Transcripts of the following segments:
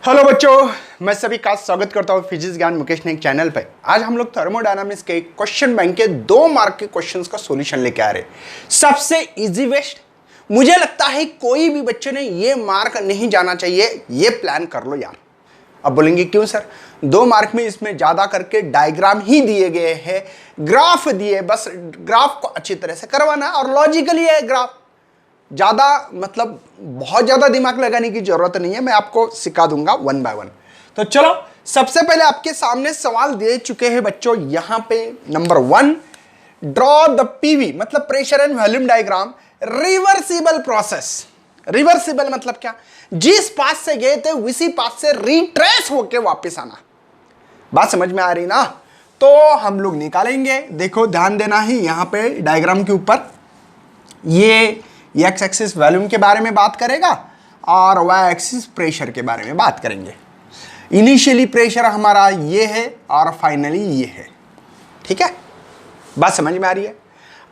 Hello बच्चों, मैं सभी का स्वागत करता हूँ फिजिक्स ज्ञान मुकेश ने एक चैनल पे। आज हम लोग थर्मोडायनामिक्स के क्वेश्चन बैंक के 2 मार्क के क्वेश्चंस का सॉल्यूशन लेके आ रहे हैं। सबसे इजी वेस्ट, मुझे लगता है कोई भी बच्चे ने ये मार्क नहीं जाना चाहिए, ये प्लान कर लो यार। अब बोलेंगे क्यों सर? 2 मार्क में इसमें ज्यादा करके डायग्राम ही दिए गए हैं, ग्राफ दिए, बस ग्राफ को अच्छी तरह से करवाना और लॉजिकली है ग्राफ। ज्यादा मतलब बहुत ज्यादा दिमाग लगाने की जरूरत नहीं है, मैं आपको सिखा दूंगा 1 बाय 1। तो चलो, सबसे पहले आपके सामने सवाल दे चुके हैं बच्चों। यहां पे नंबर 1, ड्रॉ द पीवी मतलब pressure and volume diagram reversible process. Reversible मतलब क्या? जिस पाथ से गए थे उसी पाथ से रिट्रेस होके वापस आना। बात समझ में आ रही ना? तो हम लोग निकालेंगे। देखो ध्यान देना ही यहां पे डायग्राम के ऊपर, ये एक्स एक्सिस वॉल्यूम के बारे में बात करेगा और वाई एक्सिस प्रेशर के बारे में बात करेंगे। इनिशियली प्रेशर हमारा ये है और फाइनली ये है। ठीक है, बात समझ में आ रही है?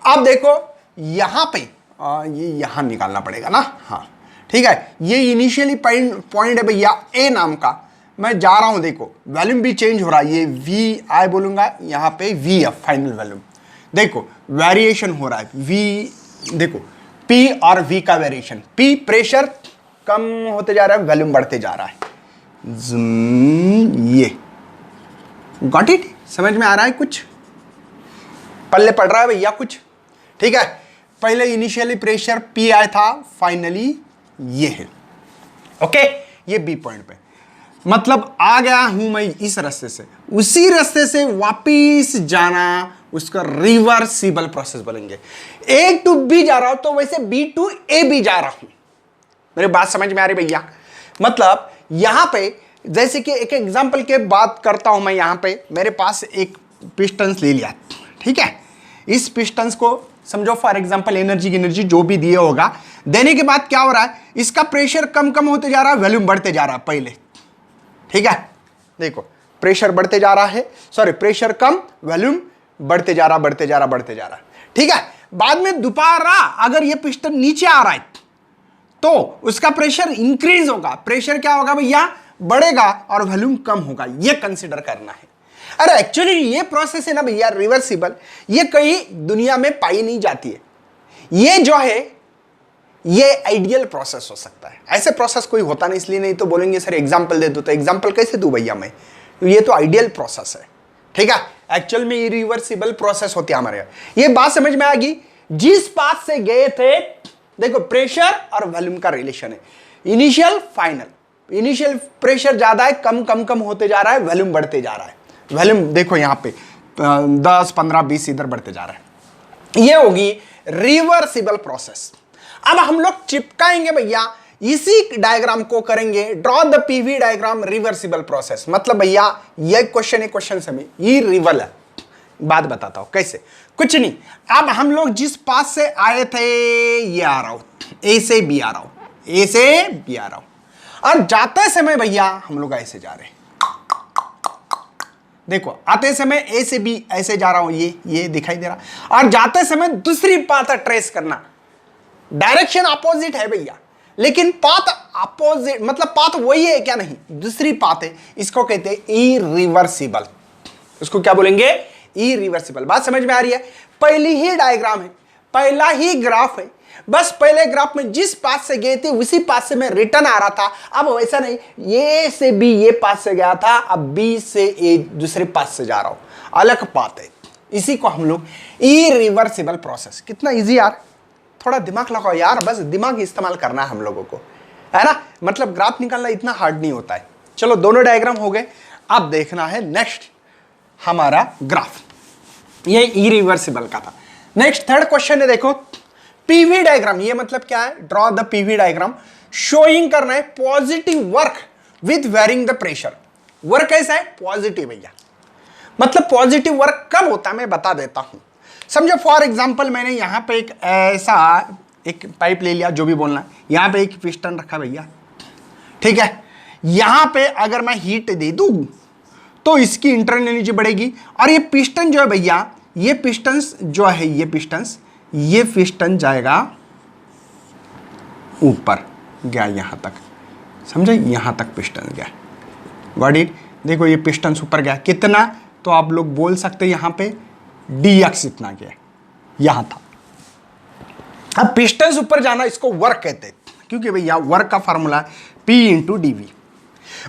अब देखो यहां पे ये यहां निकालना पड़ेगा ना। हाँ ठीक है, ये इनिशियली पॉइंट है भैया ए नाम का। मैं जा रहा हूं, देखो वॉल्यूम भी चेंज हो रहा है, ये वी आई बोलूंगा, यहां पे वी एफ फाइनल वॉल्यूम। देखो वेरिएशन हो रहा है, वी देखो P और V का वेरिएशन। P प्रेशर कम होते जा रहा है, वॉल्यूम बढ़ते जा रहा है। ये गॉट इट? समझ में आ रहा है? कुछ पल्ले पड़ रहा है भैया कुछ? ठीक है, पहले इनिशियली प्रेशर P आया था, फाइनली ये है। ओके, ये B पॉइंट पे मतलब आ गया हूं मैं इस रास्ते से, उसी रास्ते से वापिस जाना, उसका रिवर्सिबल प्रोसेस बोलेंगे। ए टू बी जा रहा हूं तो वैसे बी टू ए भी जा रहा हूं। मेरी बात समझ में आ रही भैया? मतलब यहां पे जैसे कि एक एग्जांपल के बात करता हूं मैं। यहां पे मेरे पास एक पिस्टन्स ले लिया, ठीक है। इस पिस्टन्स को समझो फॉर एग्जांपल एनर्जी जो भी दिए होगा, देने के बाद क्या हो रहा है, इसका प्रेशर कम कम होते जा रहा है, वॉल्यूम बढ़ते जा रहा है पहले। ठीक है, देखो प्रेशर बढ़ते जा रहा है, सॉरी प्रेशर कम, वॉल्यूम बढ़ते जा रहा। ठीक है, बाद में दोबारा अगर ये पिस्टन नीचे आ रहा है तो उसका प्रेशर इंक्रीज होगा। प्रेशर क्या होगा भैया? बढ़ेगा और वॉल्यूम कम होगा। ये कंसीडर करना है। अरे एक्चुअली ये प्रोसेस है ना भैया रिवर्सिबल, ये कहीं दुनिया में पाई नहीं जाती है। ये जो है ये आइडियल प्रोसेस हो सकता है, ऐसे प्रोसेस कोई होता नहीं, इसलिए नहीं तो बोलेंगे सर एग्जांपल दे दो। तो एग्जांपल कैसे दूं भैया मैं? तो ये तो आइडियल प्रोसेस है। ठीक है, एक्चुअल में इरिवर्सिबल प्रोसेस होती है हमारे यहाँ। ये बात समझ में आ गई? जिस पाथ से गए थे, देखो प्रेशर और वॉल्यूम का रिलेशन है, इनिशियल फाइनल। इनिशियल प्रेशर ज्यादा है, कम कम कम होते जा रहा है, वॉल्यूम बढ़ते जा रहा है। वॉल्यूम देखो यहाँ पे 10 15 20 इधर बढ़ते जा रहा है। ये होगी रिवर्सिबल प्रोसेस। अब हम लोग चिपकाएंगे भैया, इसी डायग्राम को करेंगे draw the PV diagram reversible process. मतलब भैया ये क्वेश्चन से ये रिवल है। बात बताता हूं कैसे। कुछ नहीं, अब हम लोग जिस पास से आए थे, ये आ रहा हूं, ए से बी आ रहा हूं, ए से बी आ रहा हूं, और जाते समय भैया हम लोग ऐसे जा रहे हैं। देखो आते समय ए से बी ऐसे जा रहा हूं, ये दिखाई दे रहा, और जाते समय दूसरी पाथ ट्रेस करना। डायरेक्शन अपोजिट है भैया, लेकिन पाथ अपोजिट मतलब पाथ वही है क्या? नहीं, दूसरी पाथ है। इसको कहते हैं इरिवर्सिबल। इसको क्या बोलेंगे? इरिवर्सिबल। बात समझ में आ रही है? पहली ही डायग्राम है, पहला ही ग्राफ है, बस पहले ग्राफ में जिस पाथ से गए थे उसी पाथ से मैं रिटर्न आ रहा था। अब वैसा नहीं, ए से बी ये पाथ से गया था, अब बी से ए दूसरे पाथ से जा रहा हूं, अलग पाथ है। इसी को हम लोग इरिवर्सिबल प्रोसेस। कितना इजी यार, थोड़ा दिमाग लगाओ यार, बस दिमाग इस्तेमाल करना है हम लोगों को, है ना। मतलब ग्राफ निकालना इतना हार्ड नहीं होता है। चलो दोनों डायग्राम हो गए, अब देखना है नेक्स्ट हमारा ग्राफ। ये इरिवर्सिबल का था। नेक्स्ट थर्ड क्वेश्चन है, देखो पीवी डायग्राम। ये मतलब क्या है? Draw the PV diagram showing करना है positive work with varying the pressure. Work कैसा है? पॉजिटिव भैया। मतलब पॉजिटिव वर्क कब होता है मैं बता देता हूं। समझो फॉर एग्जांपल मैंने यहां पे एक ऐसा एक पाइप ले लिया, जो भी बोलना है, यहां पे एक पिस्टन रखा भैया, ठीक है। यहां पे अगर मैं हीट दे दूं तो इसकी इंटरनल एनर्जी बढ़ेगी, और ये पिस्टन जो है भैया, ये पिस्टन्स जो है, ये पिस्टन जाएगा ऊपर, गया यहां तक, समझे, यहां तक पिस्टन गया। Got it. देखो ये पिस्टन ऊपर गया कितना, तो आप लोग बोल सकते हैं यहां पे dx इतना गया, यहां था। अब पिस्टन ऊपर जाना इसको वर्क कहते हैं, क्योंकि भैया वर्क का फॉर्मूला P इंटू डीवी,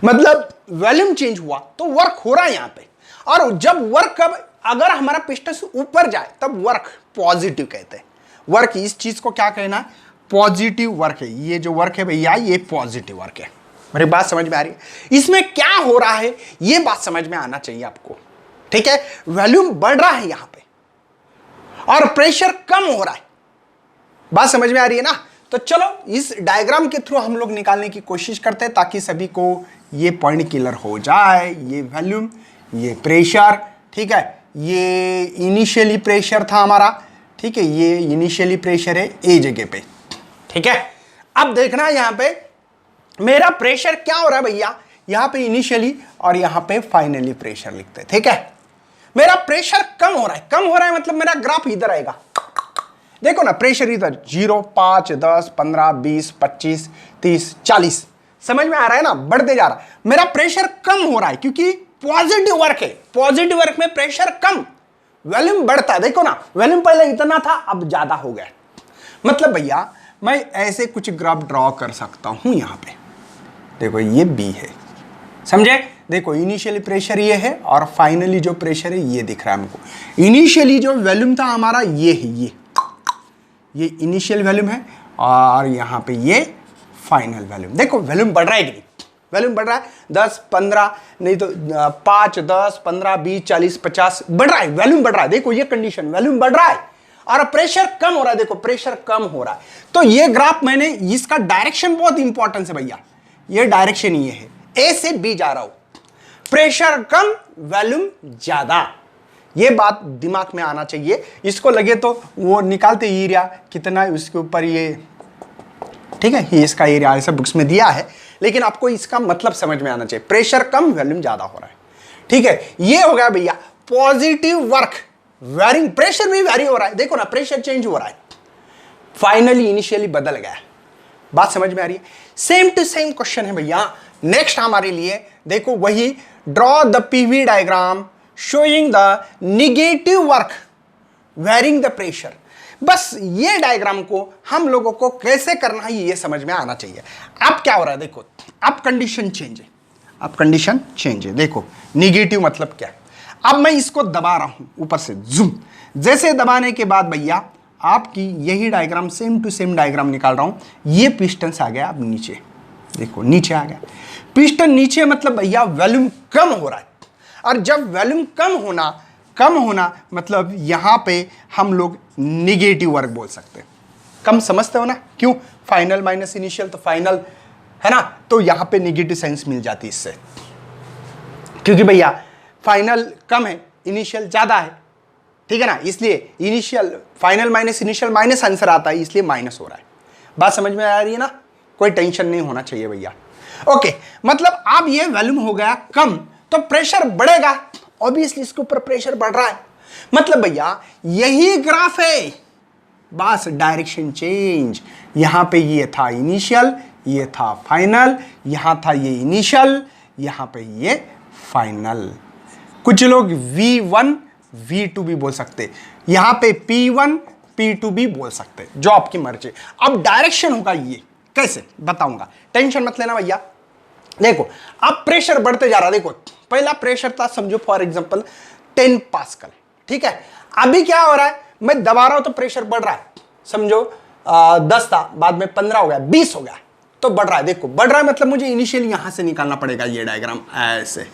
मतलब वॉल्यूम चेंज हुआ तो वर्क हो रहा है यहां पे। और जब वर्क अगर हमारा पिस्टन ऊपर जाए तब वर्क पॉजिटिव कहते हैं। वर्क इस चीज को क्या कहना है, पॉजिटिव वर्क है। ये जो वर्क है भैया ये पॉजिटिव वर्क है। मेरी बात समझ में आ रही है? इसमें क्या हो रहा है ये बात समझ में आना चाहिए आपको, ठीक है। वॉल्यूम बढ़ रहा है यहां पे और प्रेशर कम हो रहा है, बात समझ में आ रही है ना। तो चलो इस डायग्राम के थ्रू हम लोग निकालने की कोशिश करते हैं ताकि सभी को ये पॉइंट क्लियर हो जाए। ये वॉल्यूम, ये प्रेशर, ठीक है। ये इनिशियली प्रेशर था हमारा, ठीक है। ये इनिशियली प्रेशर है ए जगह पे, ठीक है। अब देखना यहां पे मेरा प्रेशर क्या हो रहा है भैया, यहां पे इनिशियली और यहां पे फाइनली प्रेशर लिखते हैं, ठीक है। मेरा प्रेशर कम हो रहा है, कम हो रहा है मतलब मेरा ग्राफ इधर आएगा। देखो ना प्रेशर इधर 0, 5, 10, 15, 20, 25, 30, 40, समझ में आ रहा है ना, बढ़ते जा रहा है। मेरा प्रेशर कम हो रहा है क्योंकि पॉजिटिव वर्क है, पॉजिटिव वर्क में प्रेशर कम, वॉल्यूम बढ़ता है। देखो ना वॉल्यूम पहले इतना था अब ज्यादा हो गया। मतलब भैया मैं ऐसे कुछ ग्राफ ड्रॉ कर सकता हूं यहां पे, देखो ये बी है, समझे। देखो इनिशियली प्रेशर ये है और फाइनली जो प्रेशर है ये दिख रहा है हमको। इनिशियली जो वॉल्यूम था हमारा ये है, ये इनिशियल वॉल्यूम है और यहां पे ये फाइनल वॉल्यूम। देखो वॉल्यूम बढ़ रहा है कि नहीं, वॉल्यूम बढ़ रहा है। 10, 15 नहीं तो 5, 10, 15, 20, 40, 50 बढ़ रहा है, वॉल्यूम बढ़ रहा है। देखो ये कंडीशन, वॉल्यूम बढ़ रहा है और प्रेशर कम हो रहा है। देखो प्रेशर कम हो रहा है। तो ये ग्राफ मैंने, इसका डायरेक्शन बहुत इंपॉर्टेंट है भैया, ये डायरेक्शन ये है, ए से बी जा रहा हूं, प्रेशर कम वॉल्यूम ज्यादा, ये बात दिमाग में आना चाहिए। इसको लगे तो वो निकालते एरिया कितना है उसके ऊपर ये, ठीक है। ये इसका एरिया ऐसा बुक्स में दिया है, लेकिन आपको इसका मतलब समझ में आना चाहिए। प्रेशर कम वॉल्यूम ज्यादा हो रहा है, ठीक है। ये हो गया भैया पॉजिटिव वर्क, वेरिंग, प्रेशर भी वेरी हो रहा है। देखो ना प्रेशर चेंज हो रहा है, फाइनली इनिशियली बदल गया है, बात समझ में आ रही है। सेम टू सेम क्वेश्चन है भैया नेक्स्ट हमारे लिए। देखो वही, draw the PV diagram showing the negative work varying the pressure. बस ये डायग्राम को हम लोगों को कैसे करना है ये समझ में आना चाहिए। अब क्या हो रहा है देखो, अब कंडीशन चेंज है, अब कंडीशन चेंज है। देखो निगेटिव मतलब क्या, अब मैं इसको दबा रहा हूं ऊपर से जूम, जैसे दबाने के बाद भैया आपकी यही diagram same to same diagram निकाल रहा हूं। ये पिस्टन आ गया अब नीचे, देखो नीचे आ गया पिस्टन नीचे, मतलब भैया वॉल्यूम कम हो रहा है। और जब वॉल्यूम कम होना मतलब यहां पे हम लोग निगेटिव वर्क बोल सकते हैं। कम समझते हो ना, क्यों, फाइनल माइनस इनिशियल तो फाइनल है ना, तो यहां पे निगेटिव साइंस मिल जाती है इससे, क्योंकि भैया फाइनल कम है इनिशियल ज्यादा है, ठीक है ना। इसलिए initial final minus initial minus answer आता है, इसलिए माइनस हो रहा है। बात समझ में आ रही है ना, कोई टेंशन नहीं होना चाहिए भैया। ओके, मतलब अब ये वॉल्यूम हो गया कम तो प्रेशर बढ़ेगा, ऑब्वियसली इसके ऊपर प्रेशर बढ़ रहा है। मतलब भैया यही ग्राफ है, बस डायरेक्शन चेंज। यहां पे ये था इनिशियल, ये था फाइनल, यहां था ये इनिशियल, यहां पे ये फाइनल। कुछ लोग V1 V2 भी बोल सकते, यहां पे P1 P2 भी बोल सकते, जो आपकी मर्जी। अब डायरेक्शन होगा ये कैसे बताऊंगा, टेंशन मत लेना भैया। देखो अब प्रेशर बढ़ते जा रहा है। देखो पहला प्रेशर था समझो फॉर एग्जांपल 10 पास्कल, ठीक है। अभी क्या हो रहा है, मैं दबा रहा हूं तो प्रेशर बढ़ रहा है, समझो 10 था, बाद में 15 हो गया, 20 हो गया, तो बढ़ रहा है। देखो बढ़ रहा है मतलब मुझे इनिशियली यहां से निकालना पड़ेगा ये डायग्राम ऐसे,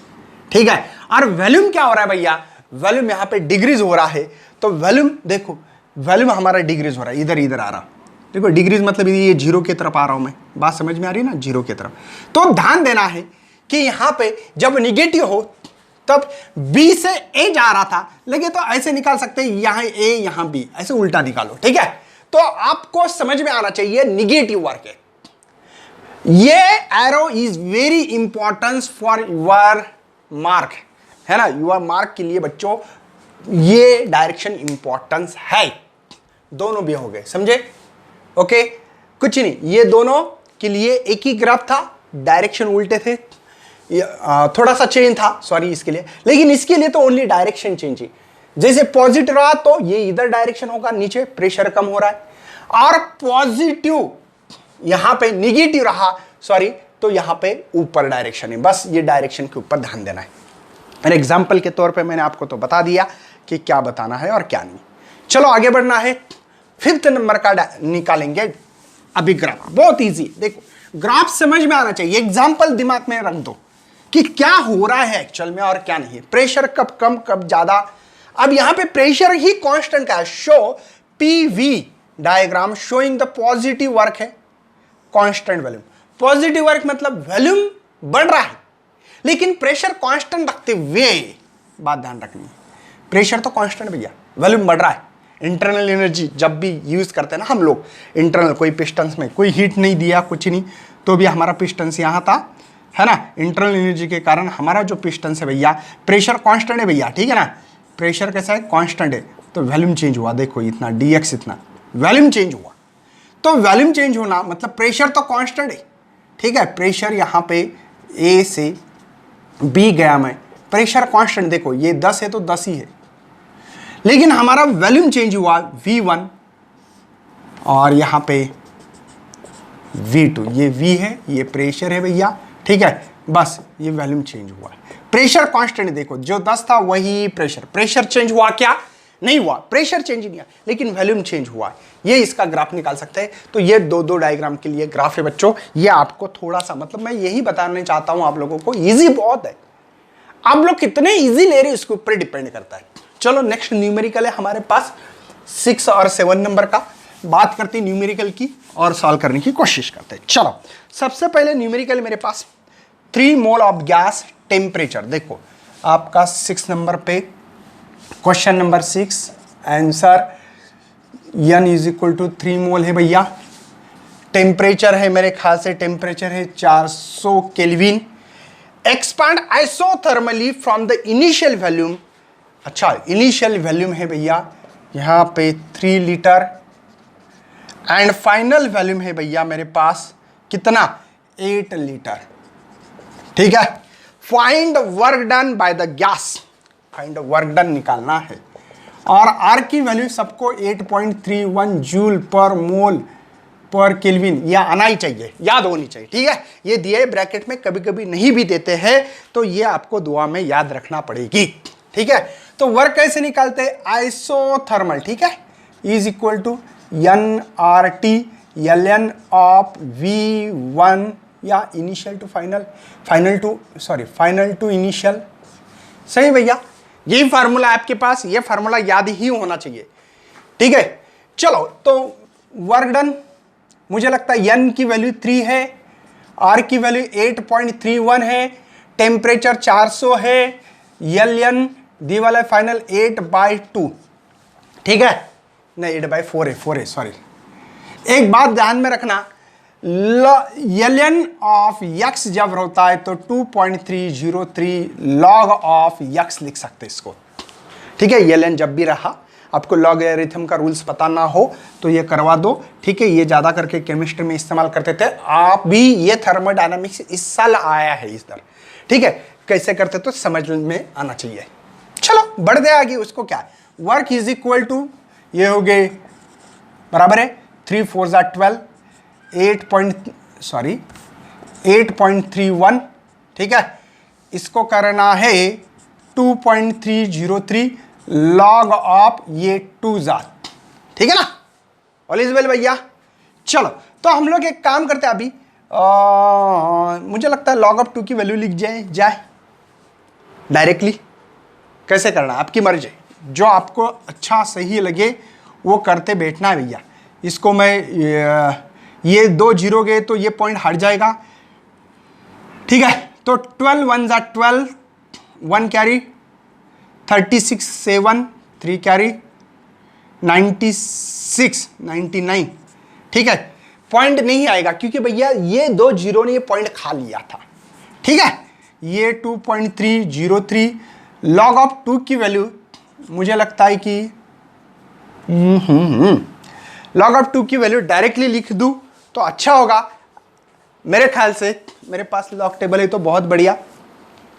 ठीक है। और वॉल्यूम क्या हो रहा है भैया, वॉल्यूम यहां पे डिग्रीज हो रहा है, तो वॉल्यूम देखो वॉल्यूम हमारा डिग्रीज हो रहा है, इधर इधर आ रहा। देखो डिग्रीज मतलब ये 0 की तरफ आ रहा हूं मैं, बात समझ में आ रही है ना, 0 की तरफ। तो ध्यान देना है कि यहां पे जब निगेटिव हो तब बी से ए जा रहा था, लगे तो ऐसे निकाल सकते हैं, यहां ए यहां बी, ऐसे उल्टा निकालो, ठीक है। तो आपको समझ में आना चाहिए निगेटिव वर्क है। ये arrow is very important for your mark, है ना, यूर मार्क के लिए बच्चों ये डायरेक्शन इंपॉर्टेंस है। दोनों भी हो गए, समझे, ओके। कुछ नहीं, ये दोनों के लिए एक ही ग्राफ था, डायरेक्शन उल्टे थे। थोड़ा सा चेंज था, सॉरी इसके लिए, लेकिन इसके लिए तो ओनली डायरेक्शन चेंज ही। जैसे पॉजिटिव रहा तो ये इधर डायरेक्शन होगा, नीचे प्रेशर कम हो रहा है, और पॉजिटिव यहां पे निगेटिव रहा, सॉरी, तो यहां पे ऊपर डायरेक्शन है। बस ये डायरेक्शन के ऊपर ध्यान देना है। मैंने एग्जाम्पल के तौर पे मैंने आपको तो बता दिया कि क्या बताना है और क्या नहीं। चलो आगे बढ़ना है। 5th नंबर का निकालेंगे अभी ग्राफ, बहुत इजी। देखो ग्राफ समझ में आना चाहिए, एग्जाम्पल दिमाग में रख दो कि क्या हो रहा है एक्चुअल में और क्या नहीं। प्रेशर कब कम कब ज्यादा। अब यहां पे प्रेशर ही कांस्टेंट का है। Show PV diagram showing the positive work है, कांस्टेंट वॉल्यूम। पॉजिटिव वर्क मतलब वॉल्यूम बढ़ रहा है, लेकिन प्रेशर कांस्टेंट रखते हुए बात ध्यान रखनी है। प्रेशर तो कांस्टेंट भैया, वॉल्यूम बढ़ रहा है। इंटरनल एनर्जी जब भी यूज करते हैं ना हम लोग, इंटरनल कोई पिस्टन्स में कोई हीट नहीं दिया कुछ नहीं, तो भी हमारा पिस्टन्स यहाँ था, है ना। इंटरनल एनर्जी के कारण हमारा जो पिस्टन्स है भैया, प्रेशर कांस्टेंट है भैया, ठीक है ना। प्रेशर कैसा है, कांस्टेंट है, तो वॉल्यूम चेंज हुआ। देखो इतना dx इतना वॉल्यूम चेंज हुआ, तो वॉल्यूम चेंज होना मतलब प्रेशर तो कांस्टेंट है, ठीक है। प्रेशर यहाँ पे ए से बी गया मैं, प्रेशर कांस्टेंट, देखो ये 10 है तो 10 ही है, लेकिन हमारा वॉल्यूम चेंज हुआ V1 और यहाँ पे V2। ये V है, ये प्रेशर है भैया, ठीक है। बस ये वॉल्यूम चेंज हुआ है, प्रेशर कांस्टेंट। देखो जो 10 था वही प्रेशर चेंज हुआ क्या, नहीं हुआ, प्रेशर चेंज नहीं हुआ, लेकिन वॉल्यूम चेंज हुआ। ये इसका ग्राफ निकाल सकते हैं। तो ये दो डायग्राम के लिए ग्राफ है बच्चों। ये आपको थोड़ा सा मतलब मैं यही बताना चाहता हूं आप लोगों को, इजी बहुत है। आप लोग कितने इजी ले रहे हैं इसके ऊपर डिपेंड करता है। चलो नेक्स्ट न्यूमेरिकल है हमारे पास 6 और 7 नंबर का। बात करते हैं न्यूमेरिकल की और सॉल्व करने की कोशिश करते हैं। चलो सबसे पहले न्यूमेरिकल मेरे पास 3 मोल ऑफ गैस टेम्परेचर। देखो आपका 6 नंबर पे question number 6 answer n is equal to 3 mole है भैया। टेम्परेचर है मेरे ख्याल से, टेम्परेचर है 400 kelvin. Expand isothermally from the initial volume. अच्छा इनिशियल वॉल्यूम है भैया यहाँ पे 3 लीटर, एंड फाइनल वॉल्यूम है भैया मेरे पास कितना, 8 लीटर, ठीक है। Find work done by the gas, find work done निकालना है, और आर की वैल्यू सबको 8.31 जूल पर मोल पर केल्विन यह आना ही चाहिए, याद होनी चाहिए, ठीक है। ये दिए ब्रैकेट में, कभी कभी नहीं भी देते हैं तो ये आपको दुआ में याद रखना पड़ेगी, ठीक है। तो वर्क कैसे निकालते हैं, आइसोथर्मल, ठीक है, is equal to NRT ln of V1 या initial to final, final to initial. सही भैया, यही फार्मूला आपके पास, ये फार्मूला याद ही होना चाहिए, ठीक है। चलो तो वर्क डन मुझे लगता है n की वैल्यू 3 है, r की वैल्यू 8.31 है, टेम्परेचर 400 है, ln दी वाला फाइनल 8/2, ठीक है, नहीं 8/4 है, 4 है, सॉरी। एक बात ध्यान में रखना, ln ऑफ x जब होता है तो 2.303 log ऑफ x लिख सकते इसको, ठीक है। ln जब भी रहा, आपको लॉगरिथम का रूल्स पता ना हो तो ये करवा दो, ठीक है। ये ज्यादा करके केमिस्ट्री में इस्तेमाल करते थे, आप भी ये थर्मोडायनामिक्स इस साल आया है इस तरह, ठीक है। कैसे करते तो समझ में आना चाहिए। चलो बढ़ गया आगे, उसको क्या है, वर्क इज इक्वल टू ये हो गए बराबर है 3 4 12 8.31, ठीक है। इसको करना है 2.303 log ऑफ ये 2 जात, ठीक है ना। ऑल इज वेल भैया। चलो तो हम लोग एक काम करते हैं अभी, मुझे लगता है log ऑफ 2 की वैल्यू लिख जाए डायरेक्टली। कैसे करना आपकी मर्जी, जो आपको अच्छा सही लगे वो करते बैठना है भैया। इसको मैं ये 2 जीरो गए तो ये पॉइंट हट जाएगा, ठीक है। तो 12 1 जा 12, 1 कैरी 36 7 3 कैरी 96 99, ठीक है। पॉइंट नहीं आएगा क्योंकि भैया ये 2 जीरो ने ये पॉइंट खा लिया था, ठीक है। ये 2.303 log ऑफ 2 की वैल्यू मुझे लगता है कि log ऑफ 2 की वैल्यू डायरेक्टली लिख दूं तो अच्छा होगा मेरे ख्याल से। मेरे पास लॉग टेबल है तो बहुत बढ़िया,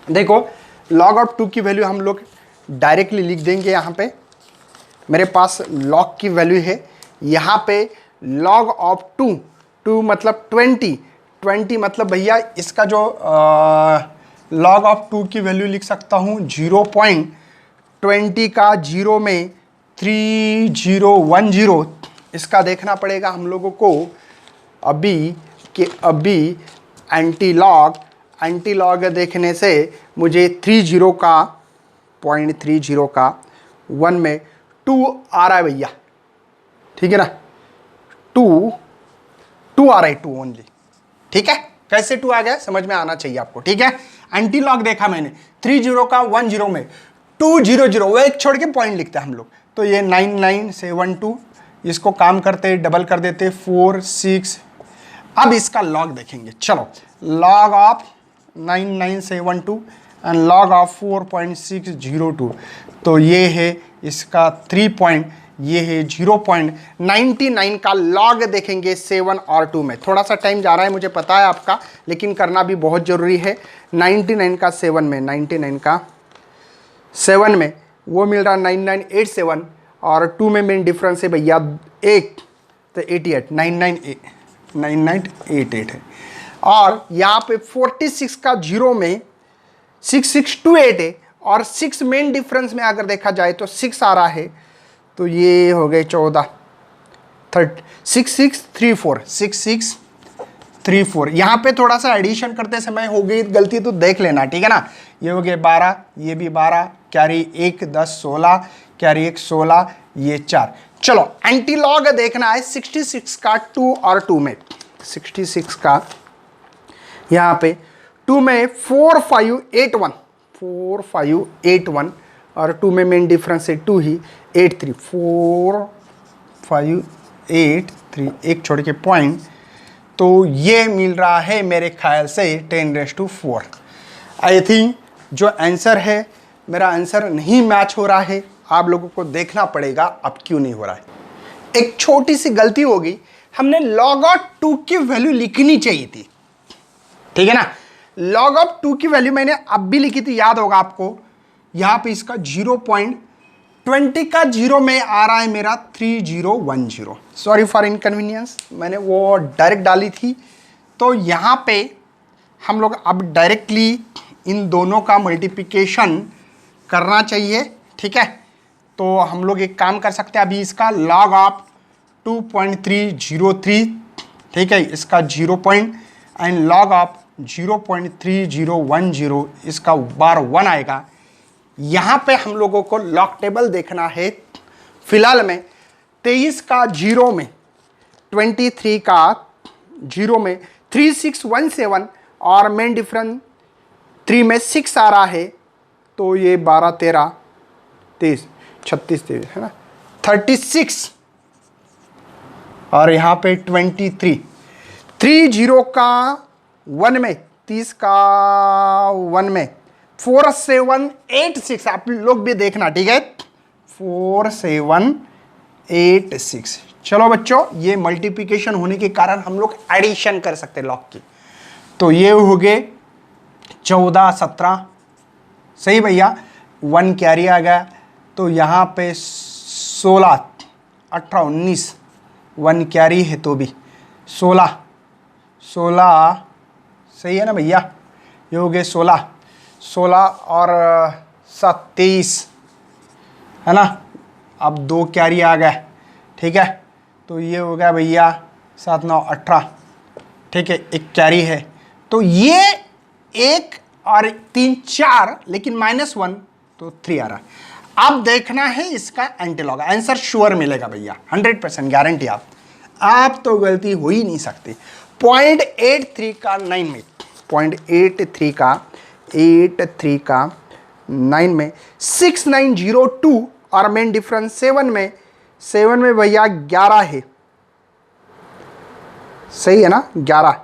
देखो log ऑफ 2 की वैल्यू हम लोग डायरेक्टली लिख देंगे। यहाँ पे मेरे पास log की वैल्यू है, यहाँ पे log ऑफ 2, 2 मतलब 20, 20 मतलब भैया इसका जो log ऑफ 2 की वैल्यू लिख सकता हूँ 0.20 का 0 में 3010। इसका देखना पड़ेगा हम लोगों को अभी कि अभी एंटी लॉग देखने से मुझे 30 का 0.30 का 1 में 2 आ रहा है भैया, ठीक है ना, 2 आ रहा है, 2 ओनली, ठीक है। कैसे 2 आ गया समझ में आना चाहिए आपको, ठीक है। एंटी लॉग देखा मैंने 30 का 10 में 200, वो एक छोड़ के पॉइंट लिखते हैं हम लोग, तो ये 9972, इसको काम करते डबल कर देते 4 6। अब इसका लॉग देखेंगे, चलो log of 9972 and log of 4.602, तो ये है इसका 3 पॉइंट, ये है 0.99 का लॉग देखेंगे 7 और 2 में। थोड़ा सा टाइम जा रहा है मुझे पता है आपका, लेकिन करना भी बहुत ज़रूरी है। 99 का 7 में, 99 का 7 में वो मिल रहा 9987, और 2 में मेन डिफरेंस है भैया 1, तो 88, 9988 है। और यहाँ पे 46 का 0 में 6628 है, और 6 मेन डिफरेंस में अगर देखा जाए तो 6 आ रहा है, तो ये हो गए 14, 6634, 6634। यहाँ पे थोड़ा सा एडिशन करते समय हो गई गलती तो देख लेना, ठीक है ना। ये हो गए 12, ये भी 12, कैरी 1 10 16, कैरी 1 16, ये 4। चलो एंटी लॉग देखना है 66 का 2 और 2 में। 66 का यहाँ पे 2 में 4581, 4581, और 2 में मेन डिफरेंस है 2 ही, 83, 4583, एक छोड़ के पॉइंट, तो ये मिल रहा है मेरे ख्याल से 10⁴। आई थिंक जो आंसर है, मेरा आंसर नहीं मैच हो रहा है, आप लोगों को देखना पड़ेगा अब क्यों नहीं हो रहा है। एक छोटी सी गलती होगी, हमने log ऑफ 2 की वैल्यू लिखनी चाहिए थी, ठीक है ना। log ऑफ 2 की वैल्यू मैंने अब भी लिखी थी, याद होगा आपको। यहाँ पे इसका 0.20 का 0 में आ रहा है मेरा 3010। सॉरी फॉर इनकन्वीनियंस, मैंने वो डायरेक्ट डाली थी। तो यहाँ पे हम लोग अब डायरेक्टली इन दोनों का मल्टीप्लिकेशन करना चाहिए, ठीक है। तो हम लोग एक काम कर सकते हैं, अभी इसका log ऑफ 2.303, ठीक है, इसका 0 पॉइंट, एंड log ऑफ 0.3010, इसका बार 1 आएगा। यहाँ पे हम लोगों को लॉग टेबल देखना है। फिलहाल में 23 का 0 में, 23 का 0 में 3617, और मेन डिफरेंस 3 में 6 आ रहा है, तो ये 12 13 23 36 23 है ना, 36, और यहाँ पे 23, 30 का 1 में, 30 का 1 में 4786, आप लोग भी देखना, ठीक है, 4786। चलो बच्चों, ये मल्टीप्लिकेशन होने के कारण हम लोग एडिशन कर सकते हैं लॉग की। तो ये हो गए 14 17, सही भैया, 1 कैरी आ गया, तो यहाँ पे 16 18 19, 1 कैरी है तो भी 16 सही है ना भैया। ये हो गए 16 और 7 23, है ना। अब 2 कैरी आ गए, ठीक है, तो ये हो गया भैया 7 9 18, ठीक है, 1 कैरी है, तो ये 1 और 3 4, लेकिन -1 तो 3 आ रहा है। अब देखना है इसका एंटीलॉग, आंसर श्योर मिलेगा भैया, 100% गारंटी। आप तो गलती हो ही नहीं सकती। 0.83 का 9 में, 0.83 का 9 में 6902, और मेन डिफरेंस 7 में भैया 11 है, सही है ना, 11,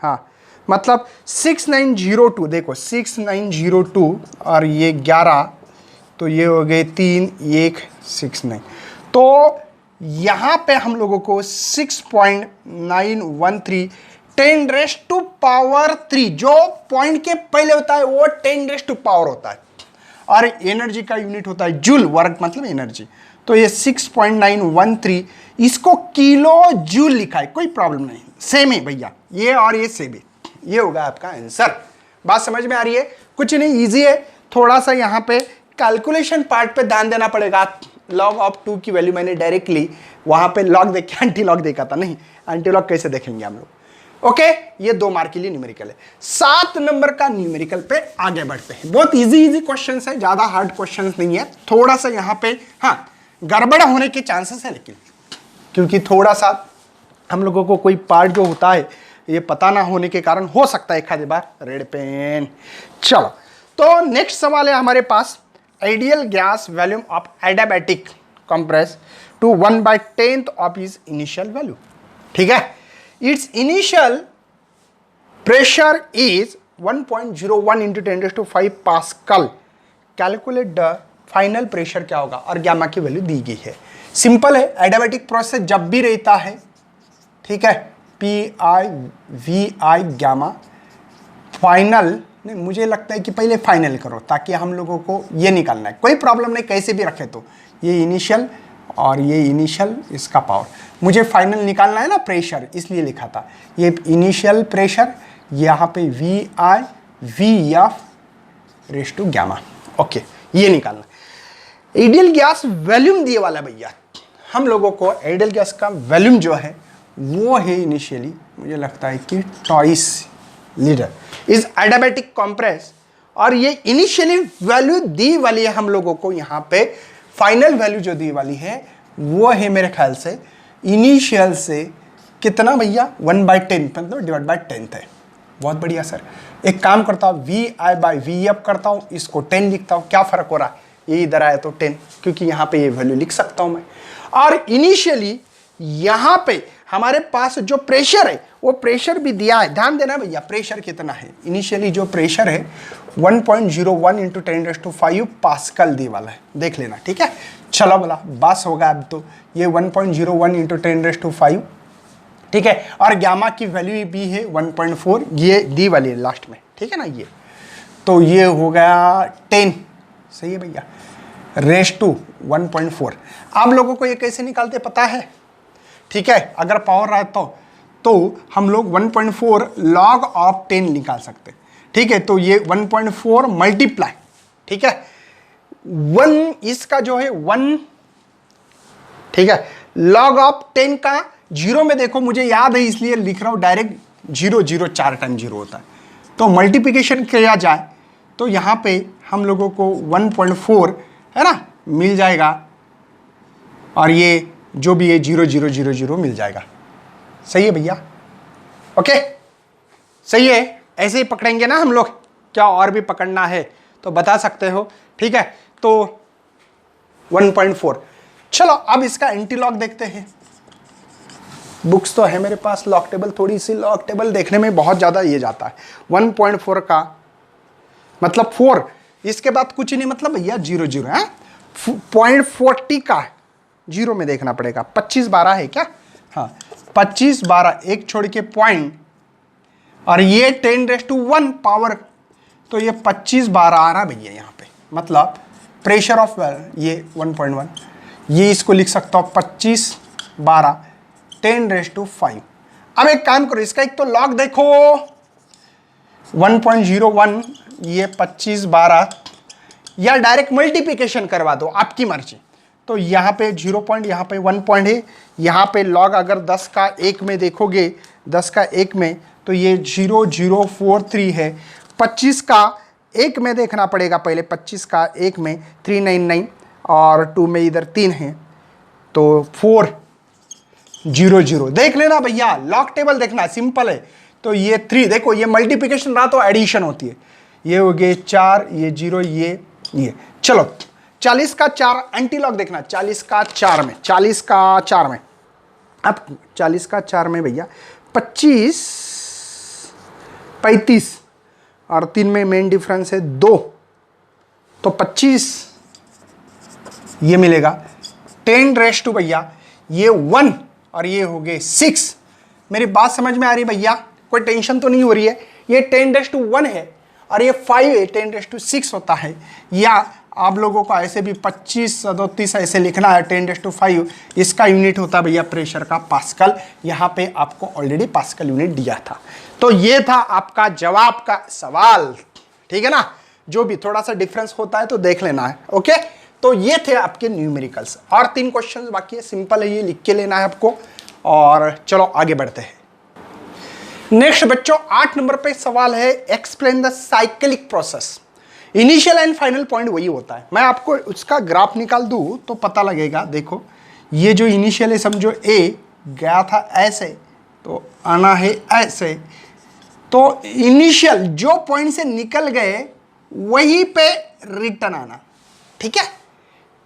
हाँ, मतलब 6902, देखो 6902 और ये 11, तो ये हो गए 3 1 69। तो यहाँ पे हम लोगों को 6.913 10⁻³ जो पॉइंट के पहले होता है वो 10⁻⁴ होता है, और एनर्जी का यूनिट होता है जूल, वर्क मतलब एनर्जी। तो ये 6.913, इसको किलो जूल लिखा है, कोई प्रॉब्लम नहीं, सेम है भैया, ये और ये सेम है, ये होगा आपका आंसर। बात समझ में आ रही है? कुछ नहीं, इजी है। थोड़ा सा यहाँ पे कैलकुलेशन पार्ट पे ध्यान देना पड़ेगा। log ऑफ 2 की वैल्यू मैंने डायरेक्टली वहां पे लॉग देख के एंटी लॉग देखा था, नहीं एंटी लॉग कैसे देखेंगे हम लोग। ओके, ये 2 मार्क के लिए न्यूमेरिकल है। 7 नंबर का न्यूमेरिकल पे आगे बढ़ते हैं। बहुत इजी क्वेश्चंस है, ज्यादा हार्ड क्वेश्चंस नहीं है। थोड़ा सा यहाँ पे हाँ गड़बड़ होने के चांसेस है, लेकिन क्योंकि थोड़ा सा हम लोगों को कोई पार्ट जो होता है ये पता ना होने के कारण हो सकता है एक आधी बार रेड पेन। चलो, तो नेक्स्ट सवाल है हमारे पास, ideal gas volume of adiabatic compress to 1/10 of is initial value. ठीक है, it's initial pressure is 1.01 into 10⁵ pascal. Calculate the final pressure क्या होगा, और गामा की वैल्यू दी गई है। सिंपल है, एडियाबैटिक प्रोसेस जब भी रहता है, ठीक है, PI/VI गामा फाइनल, नहीं मुझे लगता है कि पहले फाइनल करो ताकि हम लोगों को ये निकालना है, कोई प्रॉब्लम नहीं कैसे भी रखे, तो ये इनिशियल और ये इनिशियल, इसका पावर मुझे फाइनल निकालना है ना प्रेशर, इसलिए लिखा था ये इनिशियल प्रेशर, यहाँ पे VI/VF गामा। ओके, ये निकालना। आइडियल गैस वॉल्यूम दिए वाला भैया, हम लोगों को आइडियल गैस का वॉल्यूम जो है वो है इनिशियली मुझे लगता है कि 2 लीटर इज एडियाबैटिक कंप्रेस, और ये इनिशियली वैल्यू दी वाली है हम लोगों को। यहाँ पे फाइनल वैल्यू जो दी वाली है वो है मेरे ख्याल से इनिशियल से कितना भैया 1/10 मतलब /10 है। बहुत बढ़िया सर, एक काम करता हूँ VI/VF करता हूँ, इसको 10 लिखता हूँ, क्या फर्क हो रहा है, ये इधर आया तो 10, क्योंकि यहाँ पे ये वैल्यू लिख सकता हूँ मैं। और इनिशियली यहाँ पे हमारे पास जो प्रेशर है वो प्रेशर भी दिया है, ध्यान देना भैया प्रेशर कितना है। इनिशियली जो प्रेशर है 1.01 इंटू 10⁵ पास्कल दी वाला है, देख लेना, ठीक है। चलो बोला बस होगा अब तो, ये 1.01 इंटू 10⁵, ठीक है, और गामा की वैल्यू भी है 1.4, ये दी वाली है लास्ट में, ठीक है ना, ये तो ये हो गया 10, सही है भैया, ⁻1.4। आप लोगों को ये कैसे निकालते पता है, ठीक है, अगर पावर रहता तो हम लोग 1.4 log ऑफ 10 निकाल सकते, ठीक है। तो ये 1.4 मल्टीप्लाई, ठीक है, 1 इसका जो है 1, ठीक है, log ऑफ 10 का 0 में देखो मुझे याद है इसलिए लिख रहा हूं डायरेक्ट, 0 0 4 टाइम 0 होता है, तो मल्टीप्लिकेशन किया जाए तो यहां पे हम लोगों को 1.4 है ना मिल जाएगा, और ये जो भी है 0 0 0 0 मिल जाएगा। सही है भैया, ओके सही है, ऐसे ही पकड़ेंगे ना हम लोग, क्या और भी पकड़ना है तो बता सकते हो, ठीक है। तो 1.4, चलो अब इसका एंटीलॉग देखते हैं। बुक्स तो है मेरे पास, लॉग टेबल, थोड़ी सी लॉग टेबल देखने में बहुत ज़्यादा ये जाता है। 1.4 का मतलब 4, इसके बाद कुछ नहीं, मतलब भैया 0 0 है, 0.40 का 0 में देखना पड़ेगा, 25 12 है क्या, हाँ 25 12 एक छोड़ के पॉइंट, और ये 10⁻1 पावर, तो ये 25 12 आ रहा भैया यहाँ पे, मतलब प्रेशर ऑफ ये 1.1, ये इसको लिख सकता हूँ 25 12 10⁻5। अब एक काम करो, इसका एक तो लॉग देखो 1.01, ये 25 12, या डायरेक्ट मल्टीप्लिकेशन करवा दो, आपकी मर्जी। तो यहाँ पे 0 पॉइंट, यहाँ पे 1 पॉइंट है, यहाँ पे लॉग अगर 10 का 1 में देखोगे, 10 का 1 में तो ये 0043 है, 25 का 1 में देखना पड़ेगा पहले, 25 का 1 में 399, और 2 में इधर 3 है, तो 400 देख लेना भैया, लॉग टेबल देखना सिंपल है। तो ये 3 देखो, ये मल्टीप्लिकेशन रहा तो एडिशन होती है, ये हो गए 4, ये 0, ये चलो 40 का 4 एंटी लॉग देखना, 40 का 4 में, 40 का 4 में, अब 40 का 4 में भैया 25 35, और 3 में मेन डिफरेंस है 2, तो 25 ये मिलेगा 10⁻, भैया ये 1 और ये हो गए 6। मेरी बात समझ में आ रही भैया, कोई टेंशन तो नहीं हो रही है। ये 10⁻1 है और ये 5 है, 10⁻6 होता है। या आप लोगों को ऐसे भी 25 37 ऐसे लिखना है, 10⁻5 इसका यूनिट होता है भैया प्रेशर का पास्कल। यहाँ पे आपको ऑलरेडी पास्कल यूनिट दिया था। तो ये था आपका जवाब का सवाल, ठीक है ना। जो भी थोड़ा सा डिफरेंस होता है तो देख लेना है, ओके। तो ये थे आपके न्यूमेरिकल्स और 3 क्वेश्चन बाकी है, सिंपल है, ये लिख के लेना है आपको। और चलो आगे बढ़ते हैं। नेक्स्ट बच्चों 8 नंबर पे सवाल है, explain the cyclic process. Initial and final point वही होता है। मैं आपको उसका ग्राफ निकाल दूं तो पता लगेगा। देखो ये जो इनिशियल है, समझो ए गया था ऐसे तो आना है ऐसे, तो इनिशियल जो पॉइंट से निकल गए वहीं पे रिटर्न आना, ठीक है।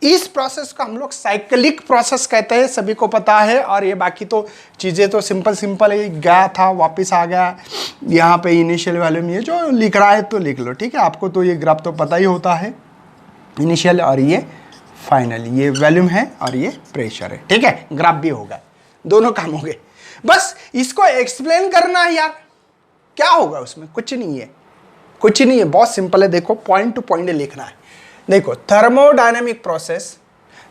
इस प्रोसेस को हम लोग साइक्लिक प्रोसेस कहते हैं, सभी को पता है। और ये बाकी तो चीज़ें तो सिंपल है, गया था वापस आ गया, यहाँ पे इनिशियल वैल्यू में ये जो लिख रहा है तो लिख लो, ठीक है। आपको तो ये ग्राफ तो पता ही होता है, इनिशियल और ये फाइनल, ये वॉल्यूम है और ये प्रेशर है, ठीक है। ग्राफ भी होगा, दोनों काम हो गए। बस इसको एक्सप्लेन करना है यार, क्या होगा उसमें, कुछ नहीं है, कुछ नहीं है, बहुत सिंपल है। देखो पॉइंट टू पॉइंट लिखना है। देखो thermodynamic process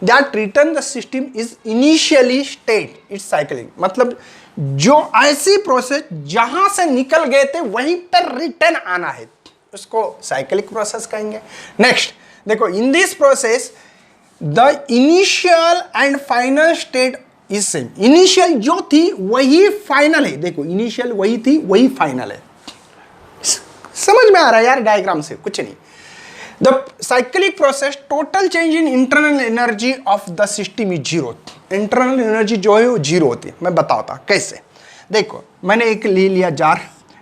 that return the system is initially state it's cycling, मतलब जो ऐसी प्रोसेस जहां से निकल गए थे वहीं पर रिटर्न आना है, उसको साइक्लिक प्रोसेस कहेंगे। नेक्स्ट देखो, in this process the initial and final state is same. Initial जो थी वही फाइनल है। देखो इनिशियल वही थी वही फाइनल है। समझ में आ रहा है यार डायग्राम से, कुछ नहीं। The cyclic process total change in internal energy of the system is zero. Internal energy जो है वो जीरो होती है। मैं बताता कैसे। देखो मैंने एक ले लिया जार,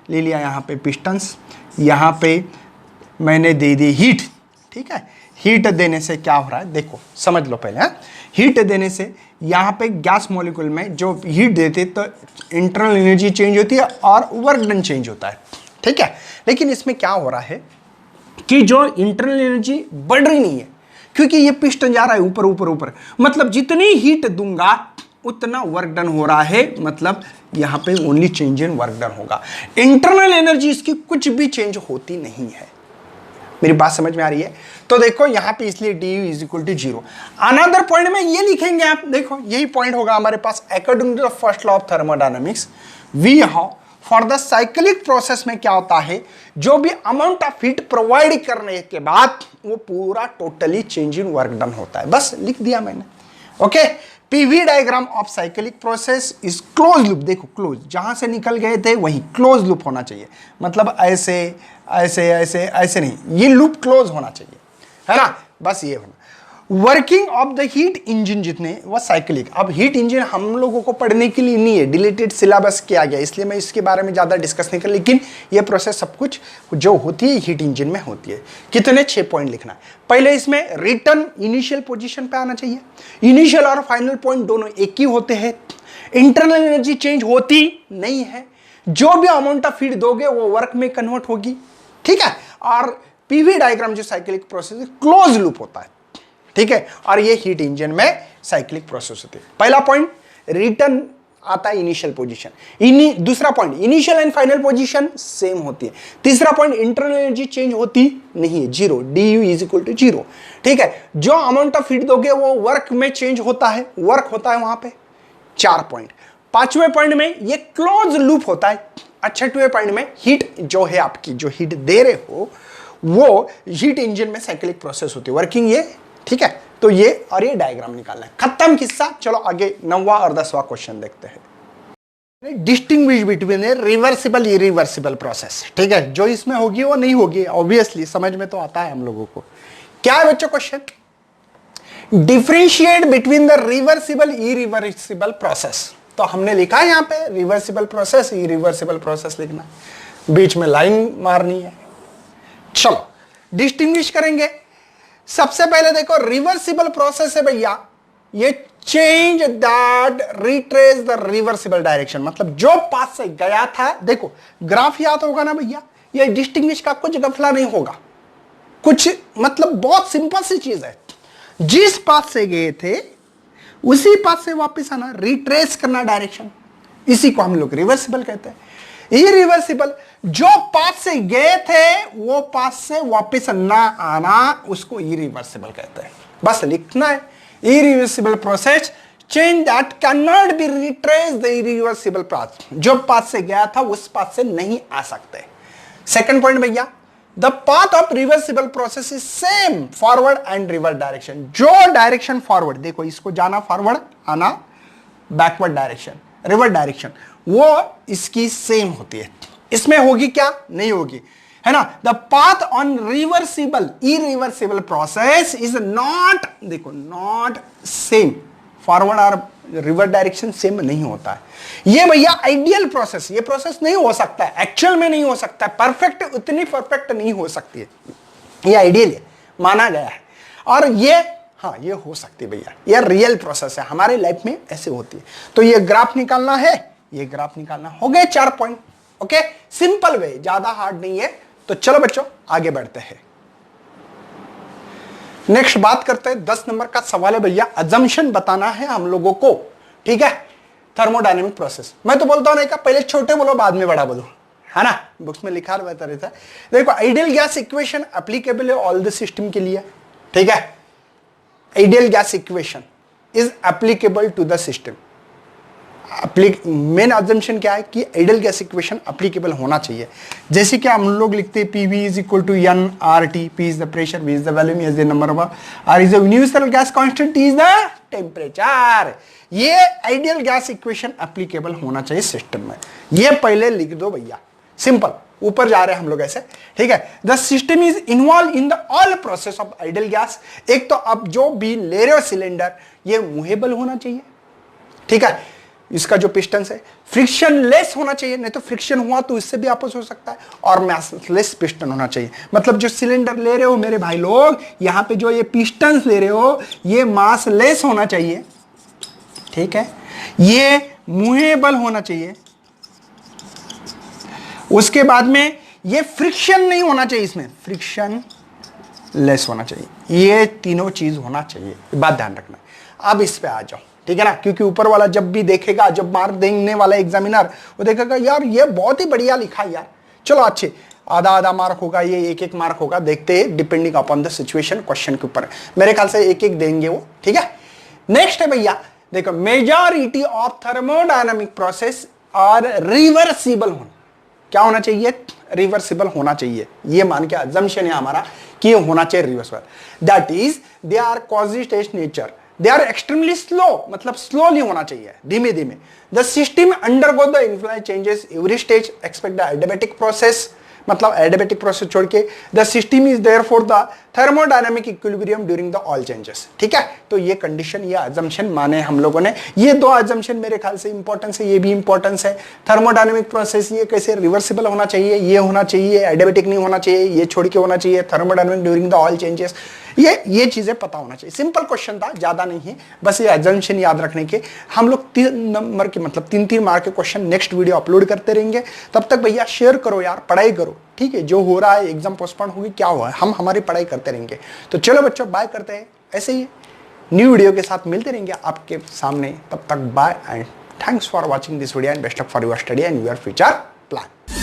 ले लिया यहाँ पे पिस्टन्स, यहाँ पे मैंने दे दी हीट, ठीक है। हीट देने से क्या हो रहा है देखो समझ लो पहले। हीट देने से यहाँ पे गैस मॉलिक्यूल में जो हीट देते तो इंटरनल एनर्जी चेंज होती है और वर्क डन चेंज होता है, ठीक है। लेकिन इसमें क्या हो रहा है कि जो इंटरनल एनर्जी बढ़ रही नहीं है, क्योंकि ये पिस्टन जा रहा है ऊपर ऊपर ऊपर, मतलब जितनी हीट दूंगा उतना वर्क डन हो रहा है, मतलब यहां पे only change in work done होगा। इंटरनल एनर्जी इसकी कुछ भी चेंज होती नहीं है। मेरी बात समझ में आ रही है। तो देखो यहां पे इसलिए du is equal to zero. Another point में ये लिखेंगे आप, देखो यही पॉइंट होगा हमारे पास। According to the first law of thermodynamics we have for the cyclic process में क्या होता है, जो भी अमाउंट ऑफ हीट प्रोवाइड करने के बाद वो पूरा totally change in work done होता है। बस लिख दिया मैंने, okay. PV diagram of cyclic process is close loop. देखो क्लोज, जहां से निकल गए थे वहीं क्लोज लूप होना चाहिए, मतलब ऐसे ऐसे ऐसे ऐसे नहीं, ये लूप क्लोज होना चाहिए, है ना। बस ये होना। Working of the heat engine जितने वो साइक्लिक। अब हीट इंजन हम लोगों को पढ़ने के लिए नहीं है, डिलीटेड सिलेबस किया गया, इसलिए मैं इसके बारे में ज़्यादा डिस्कस नहीं कर, लेकिन ये प्रोसेस सब कुछ जो होती है हीट इंजन में होती है। कितने 6 पॉइंट लिखना है। पहले इसमें रिटर्न इनिशियल पोजीशन पे आना चाहिए। इनिशियल और फाइनल पॉइंट दोनों एक ही होते हैं। इंटरनल एनर्जी चेंज होती नहीं है। जो भी अमाउंट ऑफ हीट दोगे वो वर्क में कन्वर्ट होगी, ठीक है। और पीवी डायग्राम जो साइक्लिक प्रोसेस क्लोज लूप होता है, ठीक है। और ये हीट इंजन में साइक्लिक प्रोसेस होती है। पहला पॉइंट रिटर्न आता है इनिशियल पोजीशन। दूसरा point initial and final position same होती है। तीसरा पॉइंट इंटरनल एनर्जी चेंज होती नहीं है, zero, du is equal to zero, ठीक है। जो अमाउंट ऑफ हीट दोगे वो वर्क में चेंज होता है, वर्क होता है वहां पे। 4 पॉइंट। 5वें पॉइंट में ये क्लोज लूप होता है। 6वें पॉइंट में हीट जो है आपकी, जो हीट दे रहे हो वो हीट इंजन में साइक्लिक प्रोसेस होती है, वर्किंग ये, ठीक है। तो ये और ये डायग्राम निकालना है, खत्म किस्सा। चलो आगे 9वां और 10वां क्वेश्चन देखते हैं। डिस्टिंग्विश बिटवीन ए रिवर्सिबल इरिवर्सिबल प्रोसेस, ठीक है। जो इसमें होगी वो नहीं होगी, ऑब्वियसली समझ में तो आता है हम लोगों को। क्या है बच्चों question? Differentiate between the reversible irreversible process. तो हमने लिखा है यहां पे रिवर्सिबल प्रोसेस, इरिवर्सिबल प्रोसेस लिखना, बीच में लाइन मारनी है। चलो डिस्टिंग्विश करेंगे। सबसे पहले देखो रिवर्सिबल प्रोसेस है भैया, ये change that retrace the reversible direction, मतलब जो पाथ से गया था। देखो ग्राफ याद होगा ना भैया, ये डिस्टिंग्विश का कुछ गफला नहीं होगा, कुछ मतलब बहुत सिंपल सी चीज है। जिस पाथ से गए थे उसी पाथ से वापस आना, रिट्रेस करना डायरेक्शन, इसी को हम लोग रिवर्सिबल कहते हैं। इरिवर्सिबल, जो पाथ से गए थे वो पाथ से वापस ना आना उसको इरिवर्सिबल कहते हैं। बस लिखना है, irreversible process, change that can not be retrace the irreversible path, जो पाथ से गया था उस पाथ से नहीं आ सकते। सेकंड पॉइंट भैया, the path of reversible process is same forward and reverse direction, जो डायरेक्शन फॉरवर्ड, देखो इसको जाना फॉरवर्ड, आना बैकवर्ड डायरेक्शन, रिवर्स डायरेक्शन, वो इसकी सेम होती है। इसमें होगी क्या, नहीं होगी, है ना। The path on reversible irreversible process is not, देखो नॉट सेम, फॉरवर्ड और रिवर्स डायरेक्शन सेम नहीं होता है। ये भैया आइडियल प्रोसेस, ये प्रोसेस नहीं हो सकता है, एक्चुअल में नहीं हो सकता है, परफेक्ट, उतनी परफेक्ट नहीं हो सकती है, ये आइडियल है, माना गया है। और ये हाँ ये हो सकती है भैया, ये रियल प्रोसेस है, हमारे लाइफ में ऐसे होती है। तो ये ग्राफ निकालना है, ये ग्राफ निकालना, हो गए 4 पॉइंट। ओके, सिंपल वे, ज्यादा हार्ड नहीं है। तो चलो बच्चों आगे बढ़ते हैं, नेक्स्ट बात करते हैं। 10 नंबर का सवाल है भैया, अजम्पशन बताना है हम लोगों को, ठीक है। थर्मोडायनेमिक प्रोसेस, मैं तो बोलता हूं नहीं का पहले छोटे बोलो बाद में बड़ा बोलो, है ना, बुक्स में लिखा रहता है। देखो आइडियल गैस इक्वेशन एप्लीकेबल है ऑल द सिस्टम के लिए, ठीक है। Ideal gas equation is applicable to the system. Main assumption क्या है कि आइडियल गैस इक्वेशन एप्लीकेबल होना चाहिए। जैसे कि हम लोग लिखते हैं PV is equal to N R T, P is the pressure, V is the volume, as the number of R is the universal gas constant, T is the temperature. ये ideal gas equation applicable होना चाहिए system में, ये पहले लिख दो भैया, simple. ऊपर जा रहे हैं हम लोग ऐसे, ठीक है। The system is involve in the all process of ideal gas. एक तो अब जो भी ले रहे हो सिलेंडर, ये मूवेबल होना चाहिए, ठीक है। इसका जो पिस्टन है फ्रिक्शन लेस होना चाहिए, नहीं तो फ्रिक्शन हुआ तो इससे भी आपस हो सकता है, और मासलेस पिस्टन होना चाहिए। मतलब जो सिलेंडर ले रहे हो मेरे भाई लोग, यहां पे जो ये पिस्टन ले रहे हो ये मासलेस होना चाहिए, ठीक है। ये मूवेबल होना चाहिए। उसके बाद में ये फ्रिक्शन नहीं होना चाहिए, इसमें फ्रिक्शन लेस होना चाहिए। ये तीनों चीज होना चाहिए, बात ध्यान रखना। अब इस पे आ जाओ, ठीक है ना, क्योंकि ऊपर वाला जब भी देखेगा, जब मार्क देने वाला एग्जामिनर, वो देखेगा यार ये बहुत ही बढ़िया लिखा यार, चलो अच्छे, आधा आधा मार्क होगा, ये एक एक मार्क होगा, देखते हैं depending upon the situation, question के ऊपर। मेरे ख्याल से एक एक देंगे वो, ठीक है। नेक्स्ट है भैया, देखो मेजॉरिटी ऑफ थर्मोडायनामिक प्रोसेस और रिवर्सिबल होना, क्या होना चाहिए, रिवर्सिबल होना चाहिए। ये मान के अजम्पशन है हमारा कि ये होना चाहिए reversible. That is they are quasistatic nature, they are extremely slow, मतलब स्लोली होना चाहिए, धीमे धीमे। The system undergo the influence changes every stage, expect the adiabatic process, मतलब एडियाबैटिक प्रोसेस छोड़ के। The system is there for the thermodynamic equilibrium during the all changes, ठीक है। तो ये कंडीशन, ये अजम्पशन माने हम लोगों ने। ये 2 अजम्पशन मेरे ख्याल से इंपॉर्टेंस है, ये भी इंपॉर्टेंस है। थर्मोडायनामिक प्रोसेस ये कैसे रिवर्सिबल होना चाहिए, ये होना चाहिए, एडियाबैटिक नहीं होना चाहिए, ये छोड़ के होना चाहिए, thermodynamic during the all changes, ये चीजें पता होना चाहिए। सिंपल क्वेश्चन था, ज्यादा नहीं है, बस ये अजम्पशन याद रखने के। हम लोग 3 नंबर के, मतलब 3-3 मार्क के क्वेश्चन नेक्स्ट वीडियो अपलोड करते रहेंगे। तब तक भैया शेयर करो यार, पढ़ाई करो, ठीक है। जो हो रहा है, एग्जाम पोस्टपोन होगी, क्या हुआ है, हम हमारी पढ़ाई करते रहेंगे। तो चलो बच्चों बाय करते हैं, ऐसे ही न्यू वीडियो के साथ मिलते रहेंगे आपके सामने। तब तक bye and thanks for watching this video and best of for your study and your future plan.